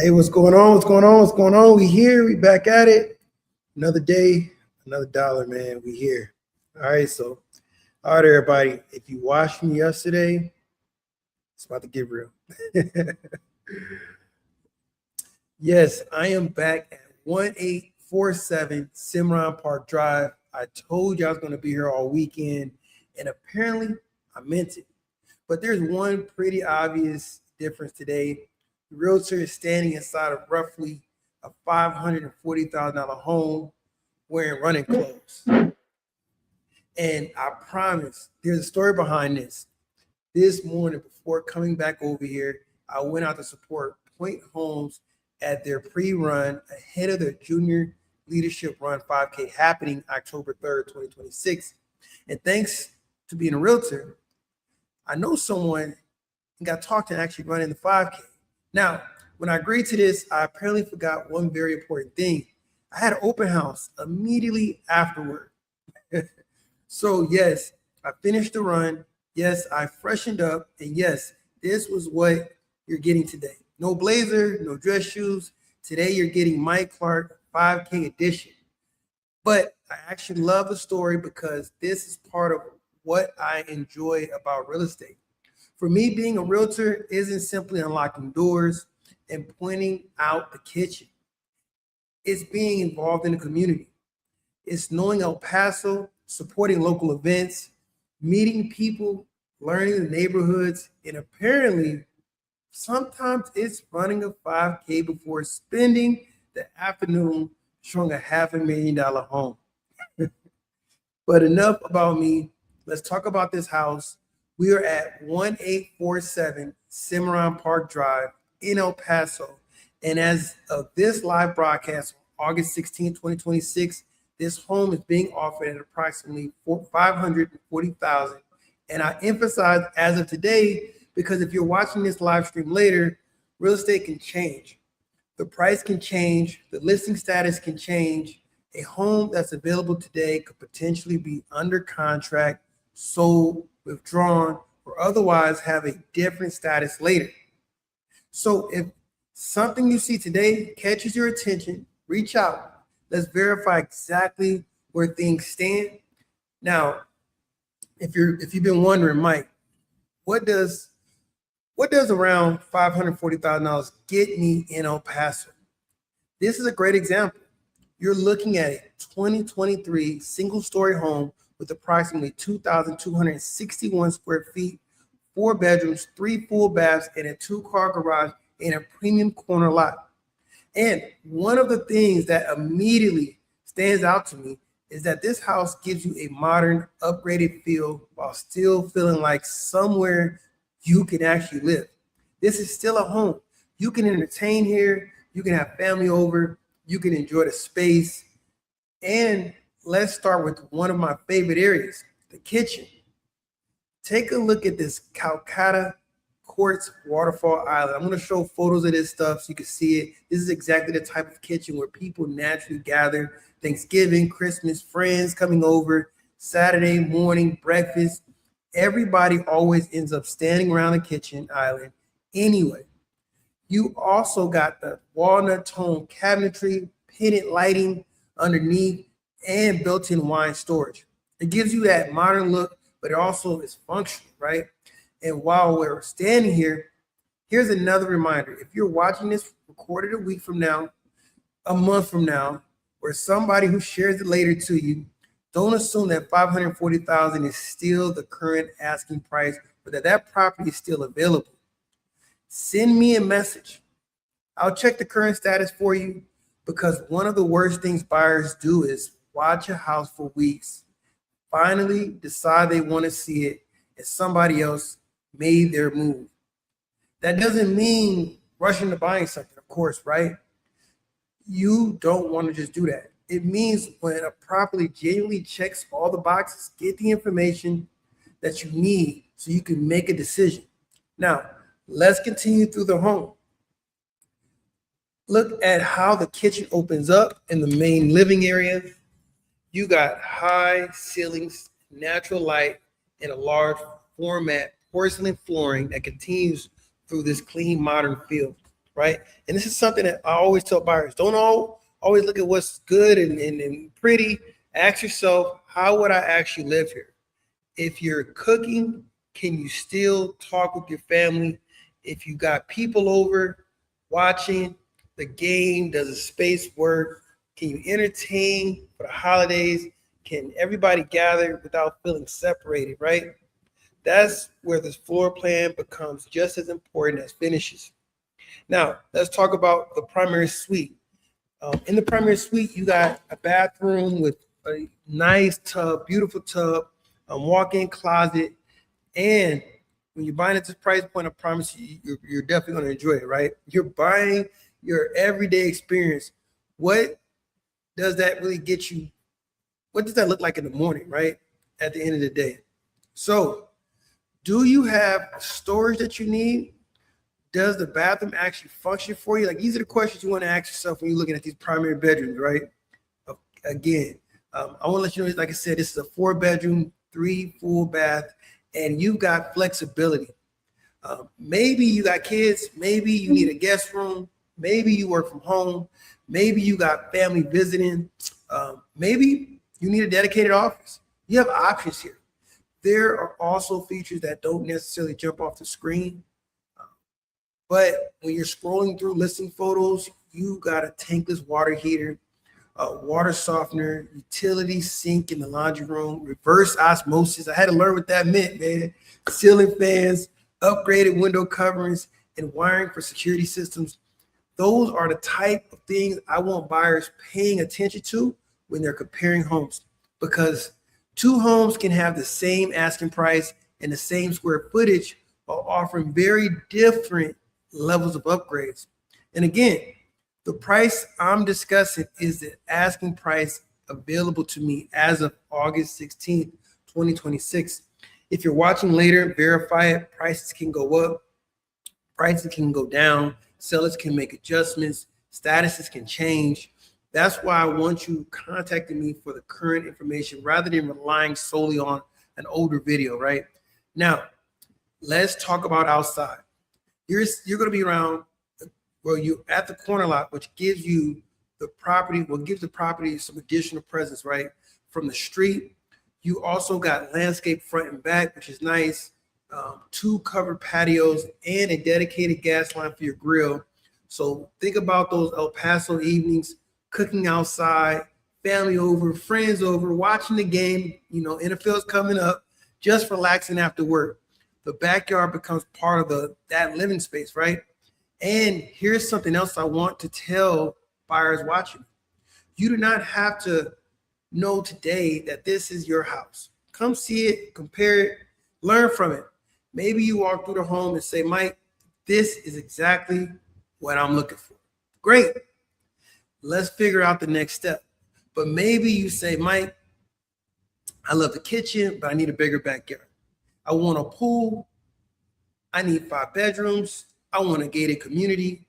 Hey, what's going on? What's going on? What's going on? We here. We back at it. Another day, another dollar, man. We here. All right. All right, everybody. If you watched me yesterday, it's about to get real. Yes, I am back at 1847 Cimarron Park Drive. I told you I was going to be here all weekend, and apparently I meant it. But there's one pretty obvious difference today. The realtor is standing inside of roughly a $540,000 home wearing running clothes. And I promise there's a story behind this. This morning, before coming back over here, I went out to support Pointe Homes at their pre-run ahead of their junior leadership run 5K happening October 3rd, 2026. And thanks to being a realtor, I know someone and got talked to actually running the 5K. Now, when I agreed to this, I apparently forgot one very important thing. I had an open house immediately afterward. So yes, I finished the run. Yes, I freshened up. And yes, this was what you're getting today. No blazer, no dress shoes. Today you're getting Mike Clark 5K edition. But I actually love the story because this is part of what I enjoy about real estate. For me, being a realtor isn't simply unlocking doors and pointing out the kitchen. It's being involved in the community. It's knowing El Paso, supporting local events, meeting people, learning the neighborhoods, and apparently sometimes it's running a 5K before spending the afternoon showing a $500,000 home. But enough about me. Let's talk about this house. We are at 1847 Cimarron Park Drive in El Paso. And as of this live broadcast, August 16, 2026, this home is being offered at approximately $540,000. And I emphasize as of today, because if you're watching this live stream later, real estate can change. The price can change. The listing status can change. A home that's available today could potentially be under contract, sold, withdrawn, or otherwise have a different status later. So if something you see today catches your attention, reach out. Let's verify exactly where things stand. Now, if you've been wondering, Mike, what does around $540,000 get me in El Paso? This is a great example. You're looking at a 2023 single-story home with approximately 2,261 square feet, 4 bedrooms, 3 full baths, and a 2-car garage in a premium corner lot. And one of the things that immediately stands out to me is that this house gives you a modern, upgraded feel while still feeling like somewhere you can actually live. This is still a home. You can entertain here. You can have family over. You can enjoy the space. And let's start with one of my favorite areas, the kitchen. Take a look at this Calcutta quartz waterfall island. I'm going to show photos of this stuff so you can see it. This is exactly the type of kitchen where people naturally gather. Thanksgiving, Christmas, friends coming over, Saturday morning breakfast. Everybody always ends up standing around the kitchen island anyway. You also got the walnut tone cabinetry, pendant lighting underneath, and built-in wine storage. It gives you that modern look, but it also is functional, right? And while we're standing here, here's another reminder. If you're watching this recorded a week from now, a month from now, or somebody who shares it later to you, don't assume that $540,000 is still the current asking price, but that property is still available. Send me a message. I'll check the current status for you, because one of the worst things buyers do is watch a house for weeks, finally decide they want to see it, and somebody else made their move. That doesn't mean rushing to buying something, of course, right? You don't want to just do that. It means when a property genuinely checks all the boxes, get the information that you need so you can make a decision. Now, let's continue through the home. Look at how the kitchen opens up in the main living area. You got high ceilings, natural light, and a large format porcelain flooring that continues through this clean modern feel. right? And this is something that I always tell buyers: don't always look at what's good and pretty. Ask yourself, how would I actually live here? If you're cooking, can you still talk with your family? If you got people over watching the game, does the space work? Can you entertain for the holidays? Can everybody gather without feeling separated, right? That's where this floor plan becomes just as important as finishes. Now, let's talk about the primary suite. In the primary suite, you got a bathroom with a nice tub, beautiful tub, a walk-in closet, and when you're buying at this price point, I promise you, you're definitely going to enjoy it, right? You're buying your everyday experience. What does that really get you? What does that look like in the morning, right? At the end of the day. So, do you have storage that you need? Does the bathroom actually function for you? Like, these are the questions you want to ask yourself when you're looking at these primary bedrooms, right? Again, I want to let you know, like I said, this is a 4 bedroom, 3 full bath, and you got flexibility. Maybe you got kids, maybe you need a guest room, maybe you work from home, maybe you got family visiting, maybe you need a dedicated office. You have options here. There are also features that don't necessarily jump off the screen, but when you're scrolling through listing photos, you got a tankless water heater, a water softener, utility sink in the laundry room, reverse osmosis. I had to learn what that meant, man. Ceiling fans, upgraded window coverings, and wiring for security systems. Those are the type of things I want buyers paying attention to when they're comparing homes, because two homes can have the same asking price and the same square footage while offering very different levels of upgrades. And again, the price I'm discussing is the asking price available to me as of August 16th, 2026. If you're watching later, verify it. Prices can go up, prices can go down, sellers can make adjustments, statuses can change. That's why I want you contacting me for the current information rather than relying solely on an older video, right? Now, let's talk about outside. You're going to be around, well, you at the corner lot, which gives you the property, well, gives the property some additional presence, right? From the street. You also got landscape front and back, which is nice. 2 covered patios and a dedicated gas line for your grill. So think about those El Paso evenings, cooking outside, family over, friends over, watching the game. NFL's coming up, just relaxing after work. The backyard becomes part of that living space, right? And here's something else I want to tell buyers watching. You do not have to know today that this is your house. Come see it, compare it, learn from it. Maybe you walk through the home and say, Mike, this is exactly what I'm looking for. Great. Let's figure out the next step. But maybe you say, Mike, I love the kitchen, but I need a bigger backyard. I want a pool. I need 5 bedrooms. I want a gated community.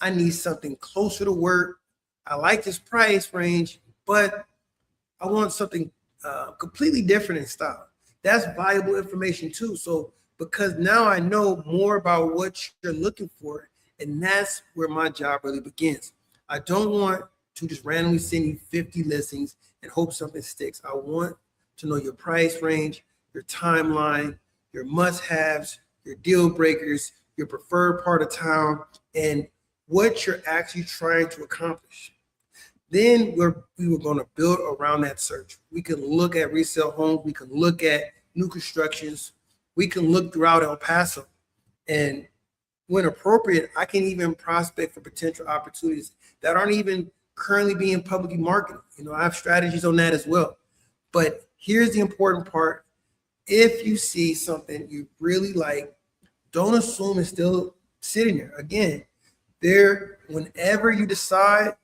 I need something closer to work. I like this price range, but I want something completely different in style. That's valuable information too. So because now I know more about what you're looking for, and that's where my job really begins. I don't want to just randomly send you 50 listings and hope something sticks. I want to know your price range, your timeline, your must-haves, your deal breakers, your preferred part of town, and what you're actually trying to accomplish. Then we were going to build around that search. We can look at resale homes. We can look at new constructions. We can look throughout El Paso. And when appropriate, I can even prospect for potential opportunities that aren't even currently being publicly marketed. I have strategies on that as well. But here's the important part. If you see something you really like, don't assume it's still sitting there. Again, whenever you decide,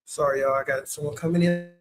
sorry, y'all, I got someone coming in.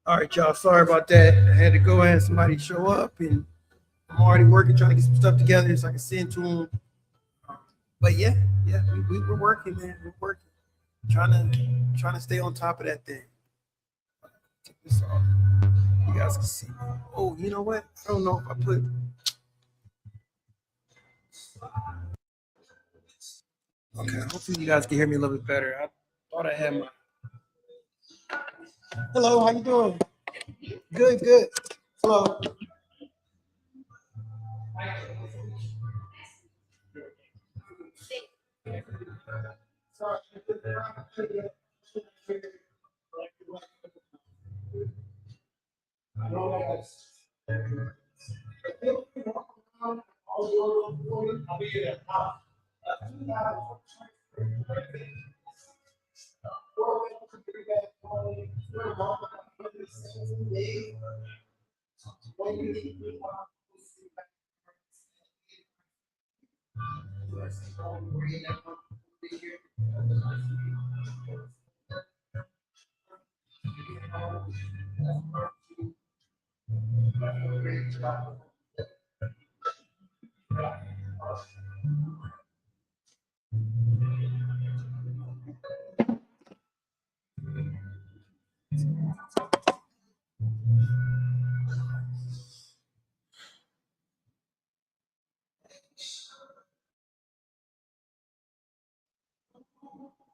All right, y'all. Sorry about that. I had to go and have somebody show up, and I'm already working, trying to get some stuff together so I can send to them. But yeah, we're working, man. We're working, trying to stay on top of that thing. Check this off. You guys can see. Oh, you know what? I don't know if I put. Okay, hopefully you guys can hear me a little bit better. I thought I had my. Hello, how you doing? Good, good. Hello.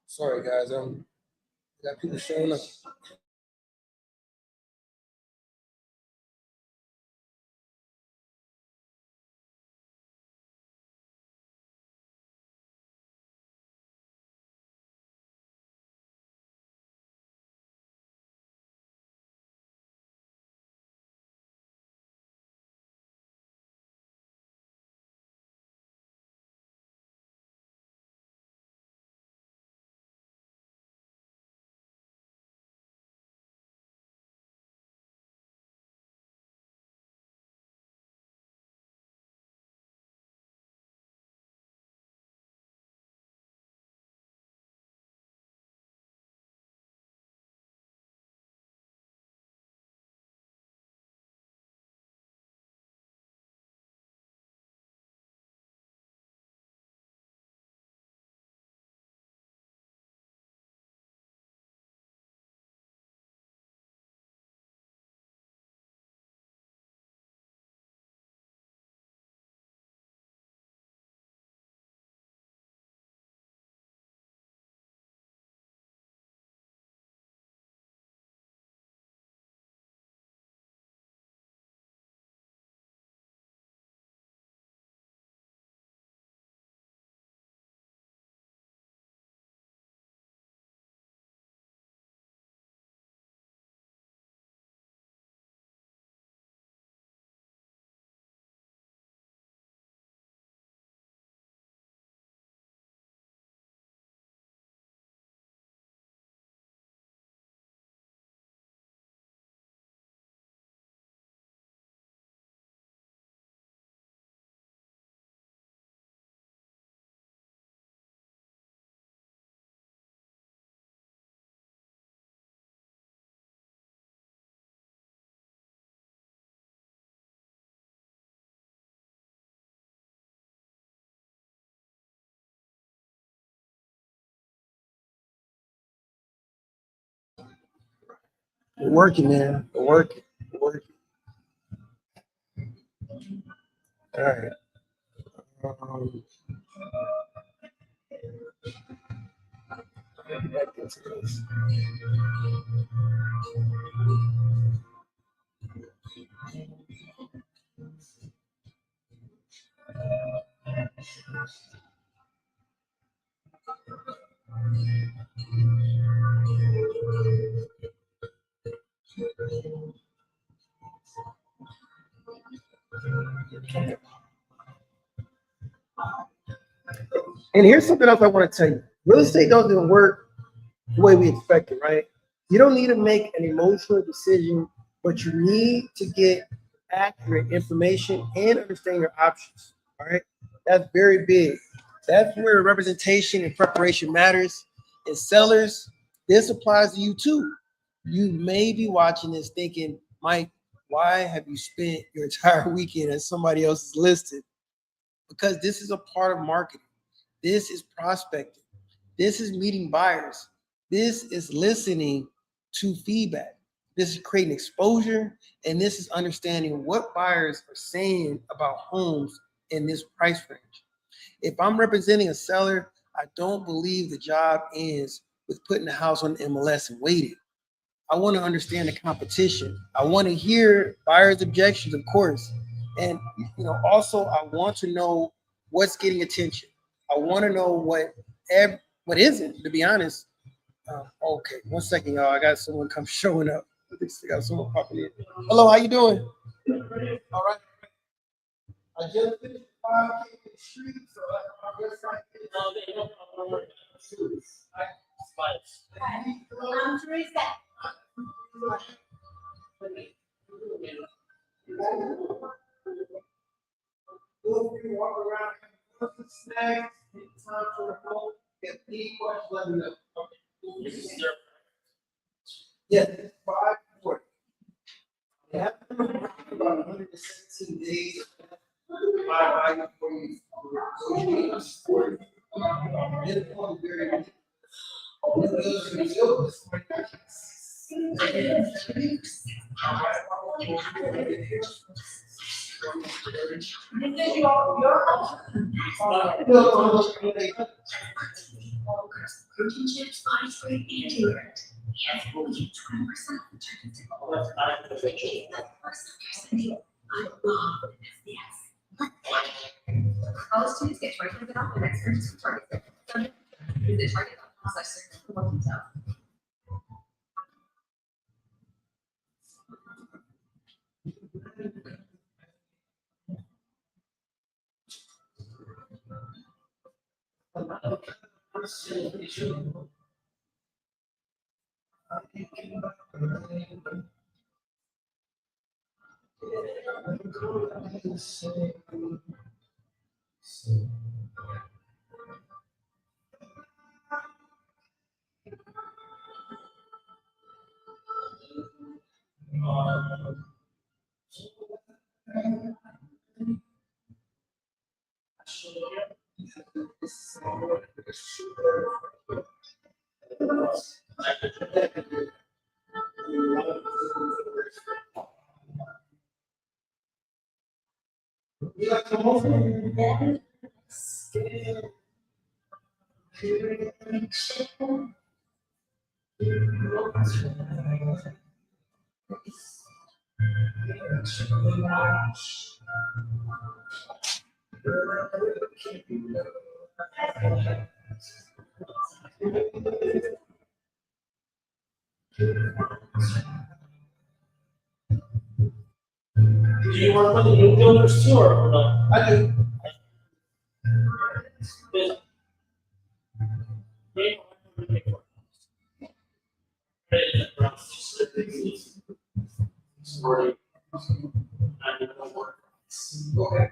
Sorry, guys. Got people showing up. We're working, man. We're working. We're working. All right. Um, back into this. And here's something else I want to tell you. Real estate doesn't work the way we expect it, right? You don't need to make an emotional decision, but you need to get accurate information and understand your options. All right. That's very big. That's where representation and preparation matters. And sellers, this applies to you too. You may be watching this thinking, Mike, why have you spent your entire weekend at somebody else's listed? Because this is a part of marketing. This is prospecting. This is meeting buyers. This is listening to feedback. This is creating exposure, and this is understanding what buyers are saying about homes in this price range. If I'm representing a seller, I don't believe the job ends with putting the house on MLS and waiting. I want to understand the competition. I want to hear buyers' objections, of course. And also I want to know what's getting attention. I want to know what isn't, to be honest. Okay, 1 second, y'all. I got someone come showing up. I think I got someone popping in. Hello, how you doing? All right. I just finished 5K in the street, so that's my website. Teresa. Walk around, have some snacks, take time for the home. If any questions, let me know. Yes, it's 540. Yeah, about 117 days. Bye for you. All students get 20% off the next purchase from Target. Visit Target.com/search for more details. Do you work with the new builders too, or not? I do. Okay.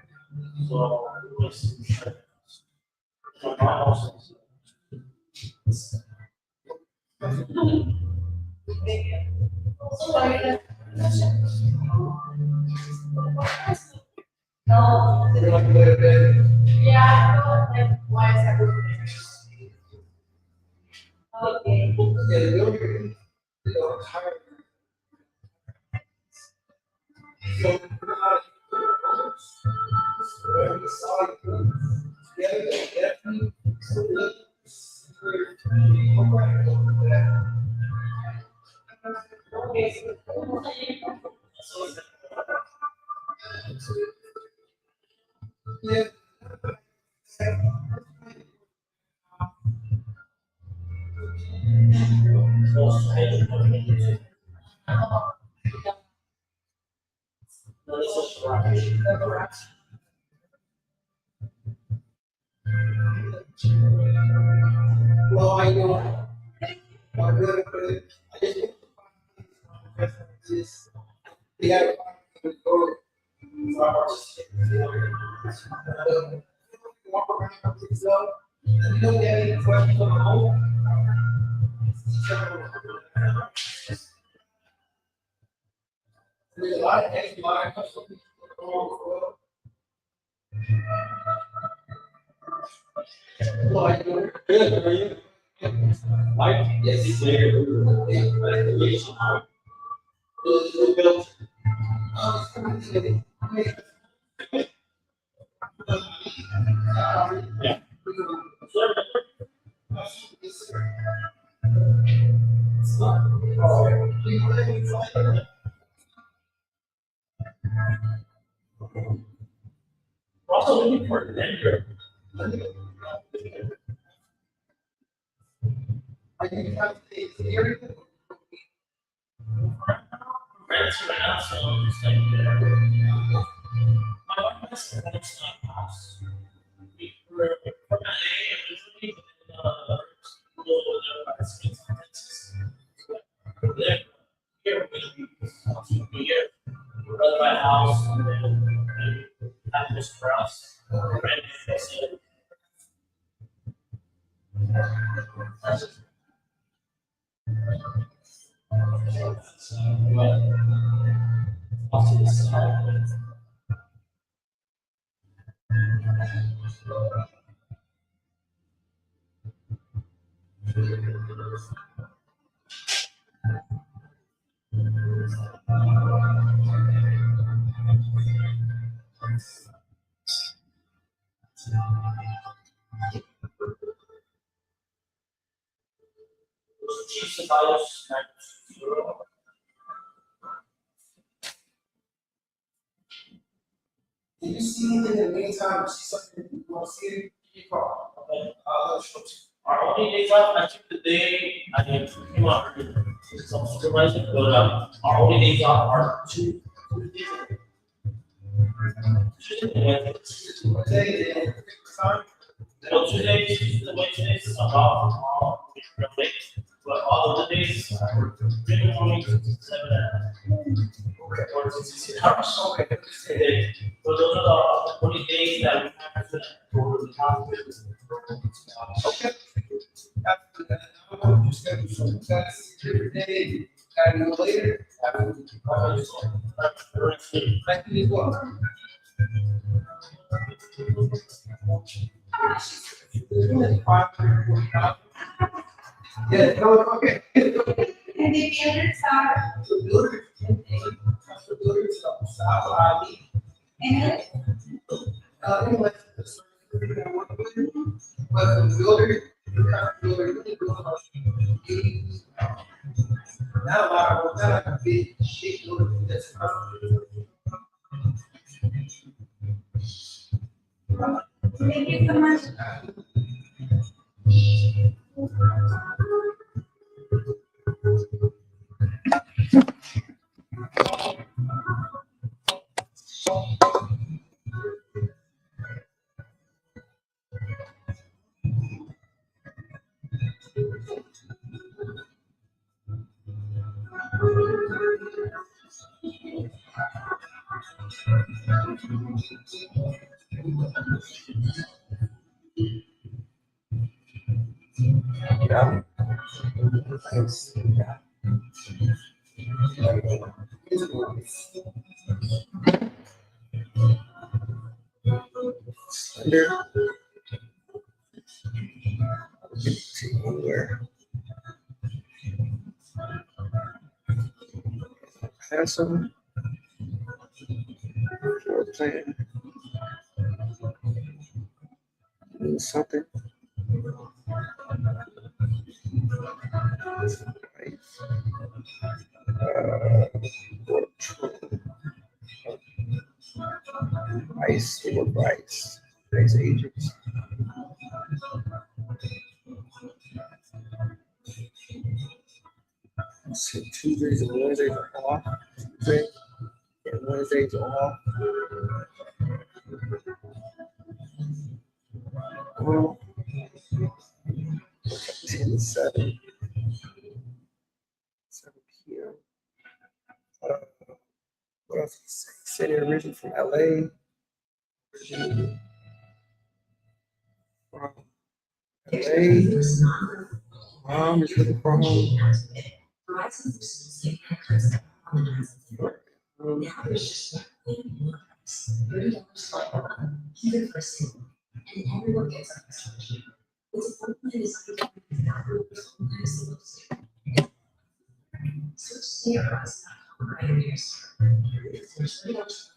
Well, I know. Yeah. Walk around yourself. You don't get any questions on the home. You see in the meantime, see something you want to see, you call. Okay. Our only days off, I took the day, I mean, come on, some supervisor, but our only days off are Tuesdays and Wednesdays. So Tuesdays, the Wednesdays, I'm off, but all of the days, really only 7 or 16 hours. Okay. So those are the only days that we have to go to the hospital. Okay. I'm just gonna do some tests every day, and a little later, after thank you as well. Yeah, no, okay. And the builders are. The builders. The builders are. And. Anyway. But the builder. Not a lot of, not like a big sheet builder that's. Thank you so much. Yeah. Thanks. Yeah. Under. See anywhere. Paso. Floor plan. Means something. Right. Rice, they were rice agents. So Tuesdays and Wednesdays are off. Tuesday and Wednesdays are off. Well, 10 to 7. 7 p.m. What else did he say? He said they're originally from LA. Originally from LA. Mom is looking for home. Now there's just one $30 even for a single, and everyone gets a massage. It's a full plan designed to be not really a single step. Switch to your price right here. There's $30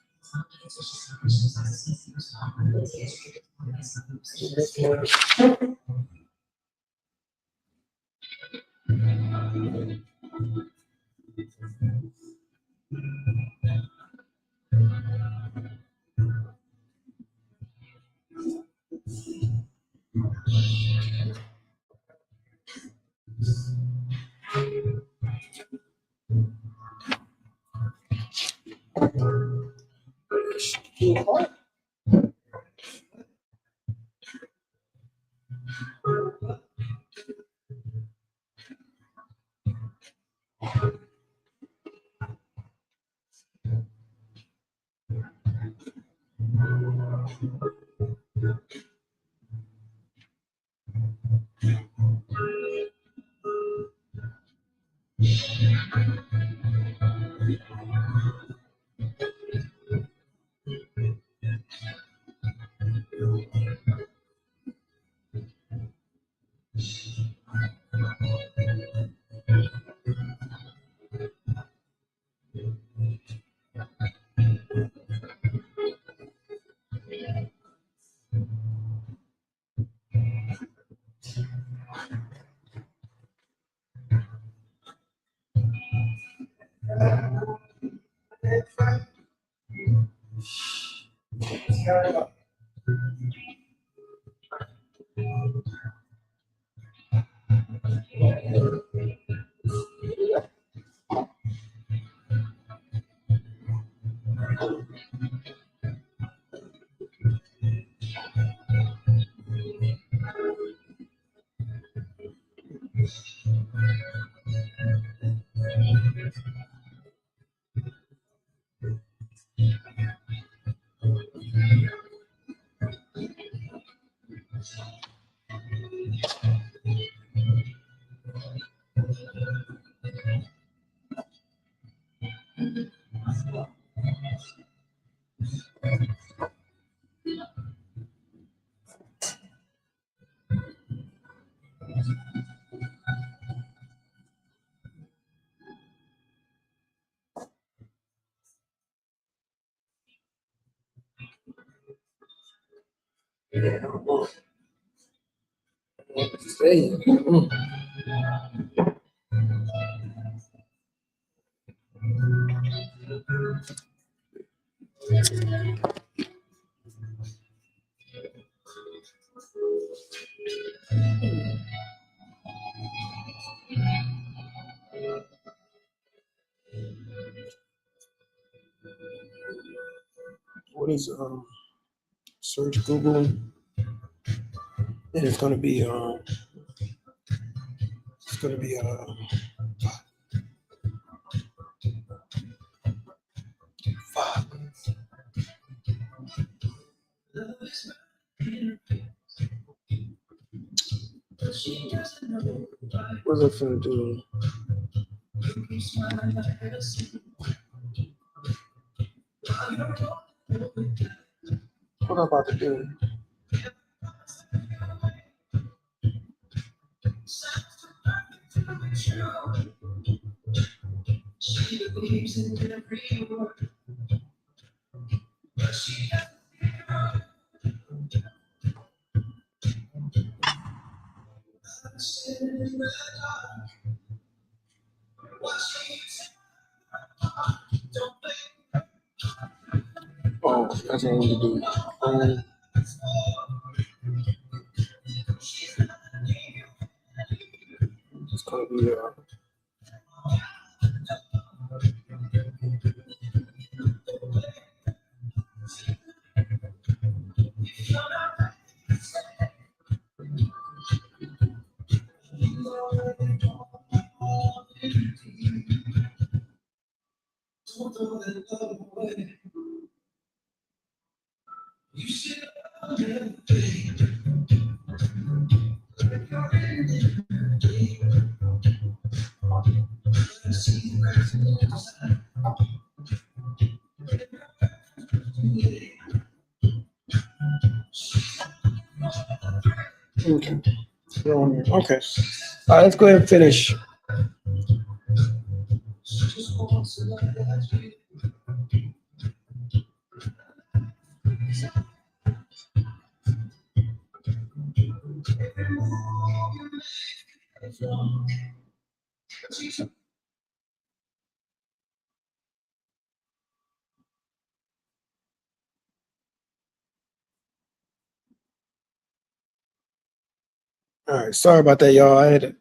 What is search Google, and it's gonna be what's it gonna do? What I'm about to do? Oh, that's what I need to do. It's gonna be Okay. Okay. All right, let's go ahead and finish. All right, sorry about that, y'all. It's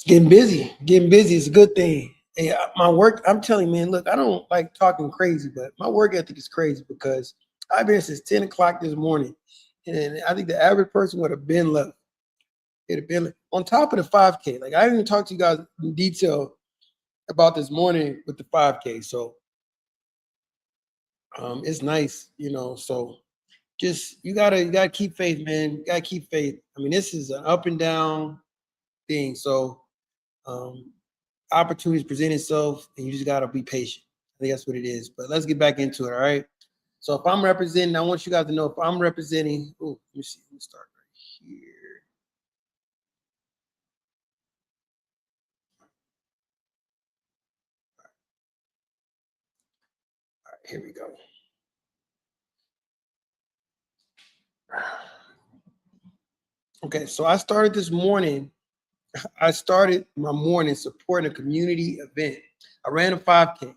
getting busy. Getting busy is a good thing. Hey, my work, I'm telling you, man, look, I don't like talking crazy, but my work ethic is crazy because I've been since 10 o'clock this morning. And I think the average person would have been left. It'd have been on top of the 5K. Like, I didn't even talk to you guys in detail about this morning with the 5K. So it's nice, So just you gotta keep faith, man. You gotta keep faith. I mean, this is an up and down thing. So um, opportunities present itself, and you just gotta be patient. I think that's what it is. But let's get back into it. All right. So if I'm representing, I want you guys to know if I'm representing. Oh, let me see. Let me start right here. All right, here we go. Okay, so I started this morning. I started my morning supporting a community event. I ran a 5K.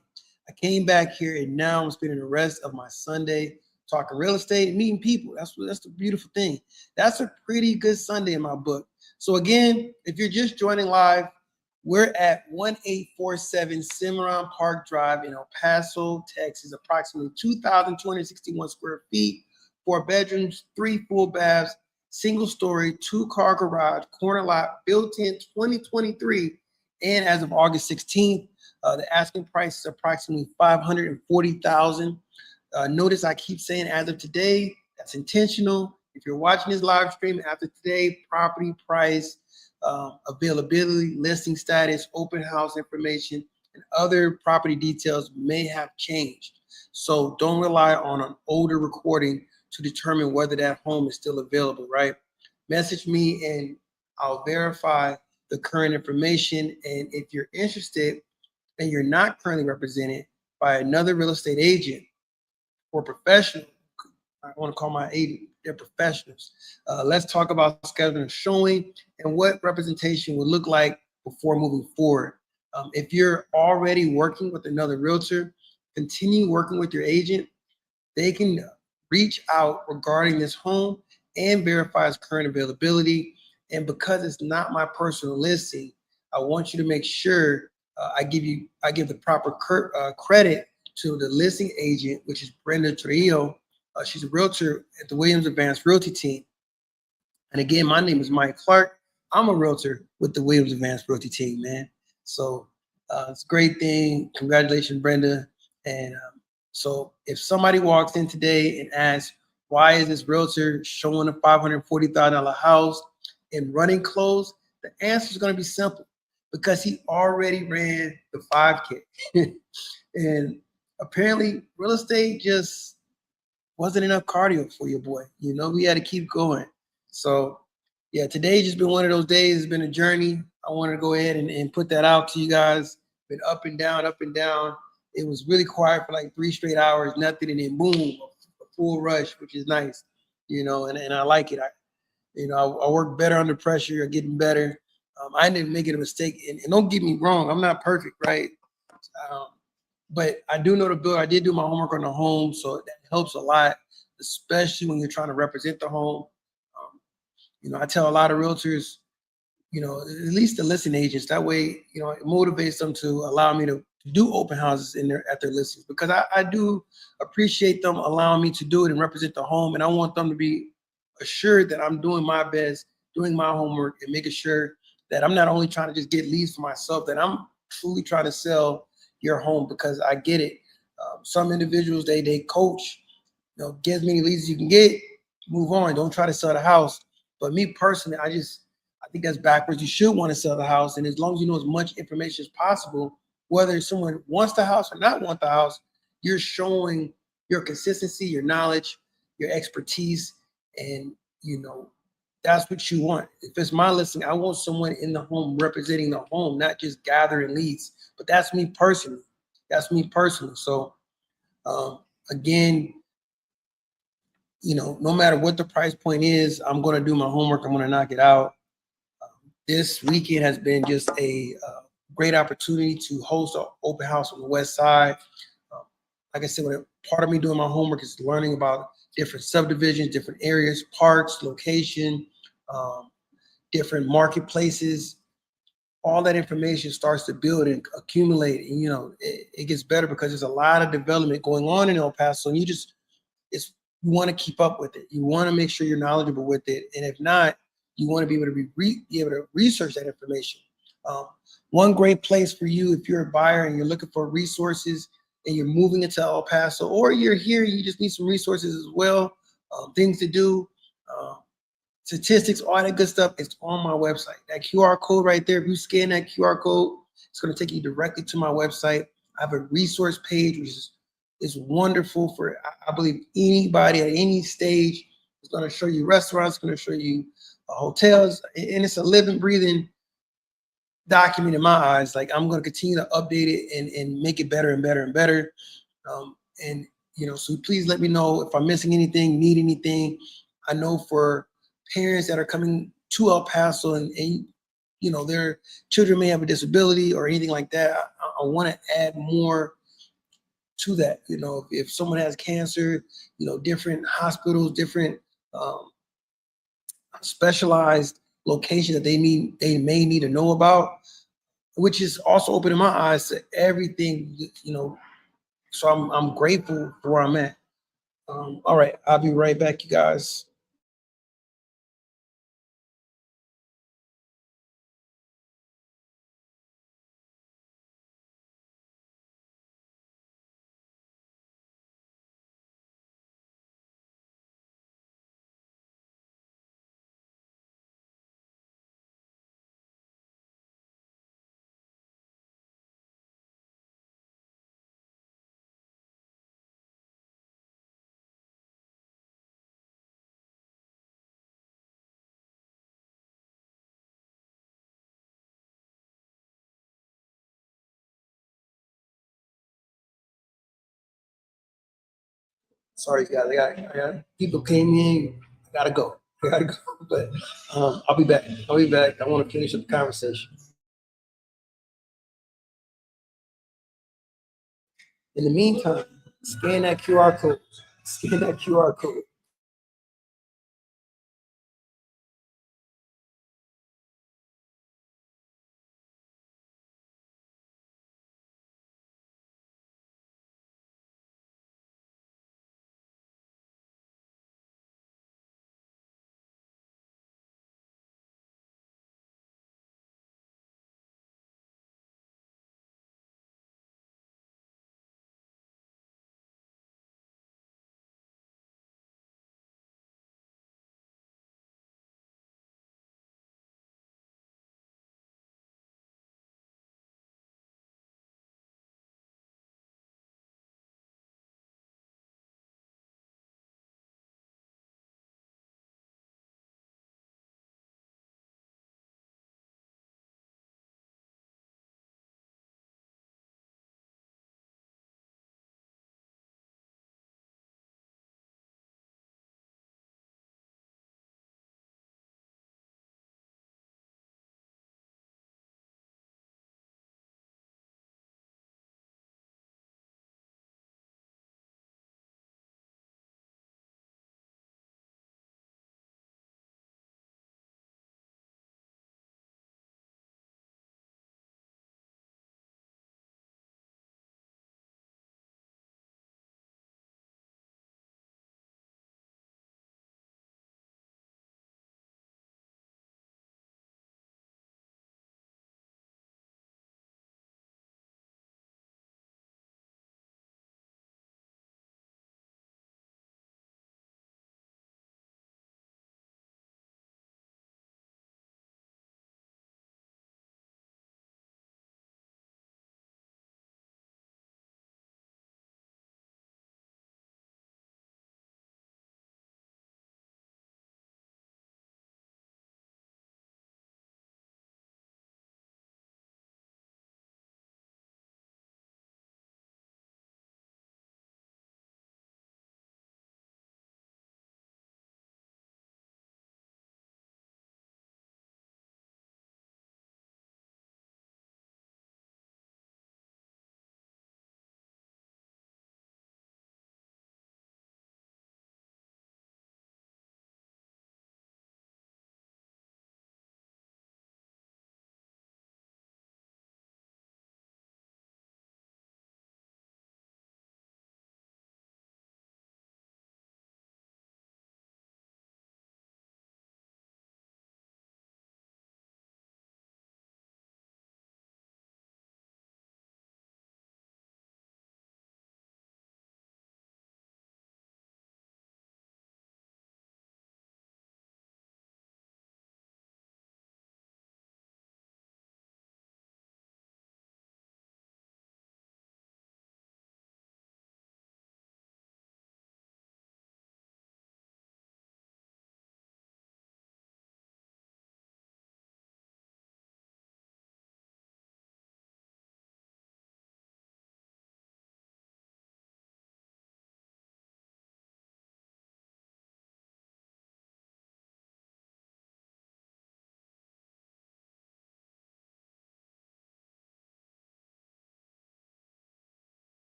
I came back here and now I'm spending the rest of my Sunday talking real estate, meeting people. That's the beautiful thing. That's a pretty good Sunday in my book. So again, if you're just joining live, we're at 1847 Cimarron Park Drive in El Paso, Texas, approximately 2,261 square feet, 4 bedrooms, 3 full baths, single story, 2-car garage, corner lot, built in 2023. And as of August 16th, the asking price is approximately $540,000. Notice I keep saying as of today, that's intentional. If you're watching this live stream after today, property price, availability, listing status, open house information, and other property details may have changed. So don't rely on an older recording to determine whether that home is still available, right? Message me and I'll verify the current information. And if you're interested and you're not currently represented by another real estate agent or professional, I want to call my agent, they're professionals. Let's talk about scheduling a showing and what representation would look like before moving forward. If you're already working with another realtor, continue working with your agent. They can reach out regarding this home and verify its current availability. And because it's not my personal listing, I want you to make sure I give the proper credit to the listing agent, which is Brenda Trujillo. She's a realtor at the Williams Advanced Realty team. And again, my name is Mike Clark. I'm a realtor with the Williams Advanced Realty team, man. So it's a great thing. Congratulations, Brenda. And so if somebody walks in today and asks, why is this realtor showing a $540,000 house in running close? The answer is going to be simple because he already ran the 5K. And apparently real estate just wasn't enough cardio for your boy. We had to keep going. So yeah, today's just been one of those days. It's been a journey. I wanted to go ahead and put that out to you guys. Been up and down, up and down. It was really quiet for like 3 straight hours, nothing, and then boom, a full rush, which is nice, and I like it. I work better under pressure, getting better. I didn't make it a mistake, and don't get me wrong, I'm not perfect, right? Um, but I do know the builder. I did do my homework on the home, so that helps a lot, especially when you're trying to represent the home. I tell a lot of realtors, at least the listing agents, that way, it motivates them to allow me to do open houses at their listings because I do appreciate them allowing me to do it and represent the home. And I want them to be assured that I'm doing my best, doing my homework and making sure that I'm not only trying to just get leads for myself, that I'm truly trying to sell your home because I get it. Some individuals, they coach, get as many leads as you can get, move on. Don't try to sell the house. But me personally, I think that's backwards. You should want to sell the house. And as long as you know as much information as possible, whether someone wants the house or not want the house, you're showing your consistency, your knowledge, your expertise, and That's what you want. If it's my listing, I want someone in the home representing the home, not just gathering leads. But that's me personally. That's me personally. So again, no matter what the price point is, I'm going to do my homework. I'm going to knock it out. This weekend has been just a great opportunity to host an open house on the west side. Like I said, part of me doing my homework is learning about different subdivisions, different areas, parks, location, different marketplaces. All that information starts to build and accumulate. And, it gets better because there's a lot of development going on in El Paso. And you want to keep up with it. You want to make sure you're knowledgeable with it. And if not, you want to be able to be able to research that information. One great place for you, if you're a buyer and you're looking for resources and you're moving into El Paso, or you're here, you just need some resources as well, things to do, statistics, all that good stuff. It's on my website. That QR code right there, if you scan that QR code, it's going to take you directly to my website. I have a resource page, which is wonderful for, I believe, anybody at any stage. It's going to show you restaurants, it's going to show you hotels, and it's a living, breathing document in my eyes. Like, I'm going to continue to update it and make it better and better and better. So please let me know if I'm missing anything, need anything. I know for parents that are coming to El Paso and their children may have a disability or anything like that, I want to add more to that. If someone has cancer, different hospitals, different specialized locations that they may need to know about, which is also opening my eyes to everything. So I'm grateful for where I'm at. All right, I'll be right back, you guys. Sorry, guys. I got people came in. I gotta go. I gotta go. But I'll be back. I'll be back. I want to finish up the conversation. In the meantime, scan that QR code. Scan that QR code.